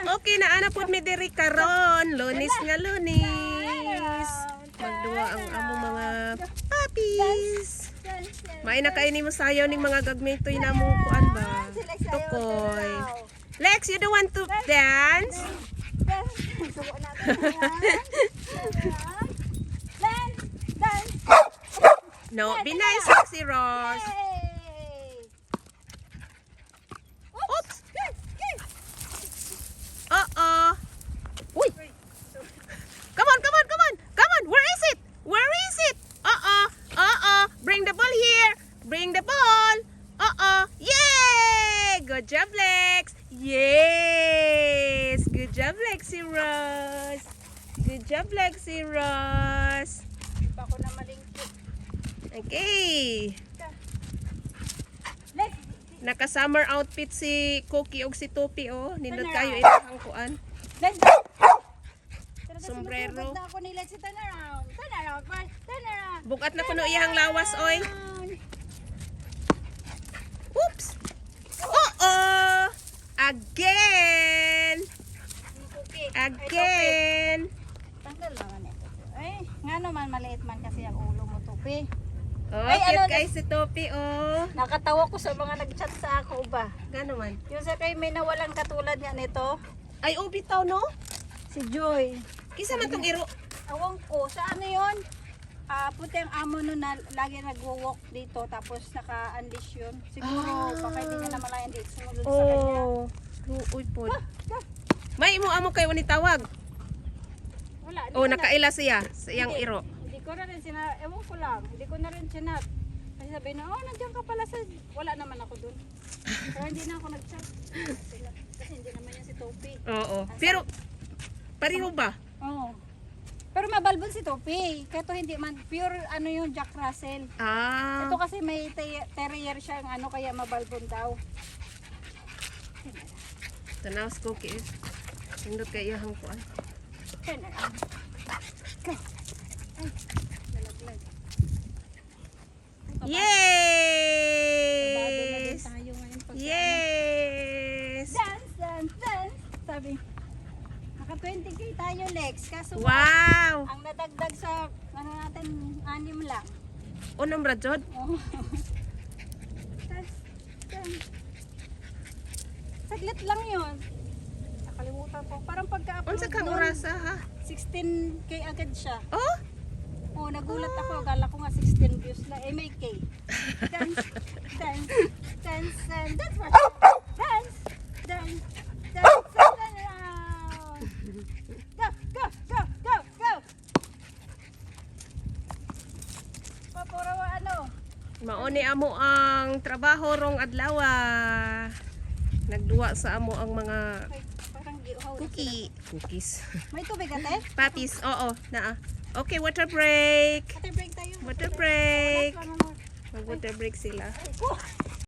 Okay na ana pud mi diri karon. Lunes nga Lunes. Magduwa ang among mga puppies. May na kaini mo sayaw ning mga gagmitoy na mong kuan ba? Tukoy. Lex, you don't want to dance? No, be nice, Lexi Ross. Oops. Uh-oh. Uy. Come on, come on, come on. Come on. Where is it? Where is it? Uh-oh. Uh-oh. Bring the ball here. Bring the ball. Uh-oh. Yay! Good job, Lex. Yes. Good job, Lexi Ross. Good job, Lexi Ross. Iba ko na malingkit. Okay. Naka-summer outfit si Cookie og si Topi oh. Nindot kayo ilang kuan. Sombrero. Ako ni Lex, turn around. Turn around, Mark. Turn around. Bukat na kuno iyang lawas oy. Oops. Uh-oh. Again. Again. Tanggal naman ito. Ay, nga naman maliit man kasi ang ulo mo, Tupi. Oh, Ay, cute ano, kay si Topi oh. Nakatawa ko sa mga nag-chat sa ako ba. Gano man? Yung sa kay may nawalang katulad niya nito, Ay oh bitaw no? si Joy. Kisa man tong iro. Awang ko, sa ano yun? Puti ang amo nun na lagi nagwo-walk dito tapos naka-unleash yun. Siguro baka hindi niya naman lang dito sumunod sa kanya. Oh. Uy po. May imo amo kay wani tawag. Wala. Oh, nakaila siya sa iyang iro. Hindi ko na rin ewan ko lang, hindi ko na rin sinat. Kasi sabi na, oh, nandiyan ka pala sa, wala naman ako dun. Kaya hindi na ako nag-chat. Kasi hindi naman yan si Topi. Oo. Pero, pareho ba? Oo. Pero mabalbon si Topi. Kaya to hindi man, pure ano yung Jack Russell. Ah. Ito kasi may terrier siya, ano kaya mabalbon daw. Tanaw sa Cookie. Sindot kay iyang kuan. Turn around. Go. Ay, nalaglag. Kabado na din Yes! tayo ngayon pag Yes! dance, dance, dance. Sabi, naka 20k tayo, Lex. Kaso Wow! ang nadagdag sa ano natin, 6 lang. Unang Brajod? Oh. Dance, dance. Saglit lang yun. Nakalimutan ko. Parang pagka-upload Unsa kang nun, orasa ha? 16k agad siya. Oh? Oh, nagulat ako. Akala ko nga 16 views lang. Eh, may K. Dance, dance, dance, dance, dance, dance, dance, dance, around. Go, go, go, go, go. Papuro ano? Mauni amo ang trabaho rong adlaw. Nagduwa sa amo ang mga Ay, parang giuhaw. cookies. May tubig ate? Puppies. Oo, naa. Okay, water break. Ate, break tayo. Water break. Wala, wala, wala. Mag-water break sila. Ay, ko.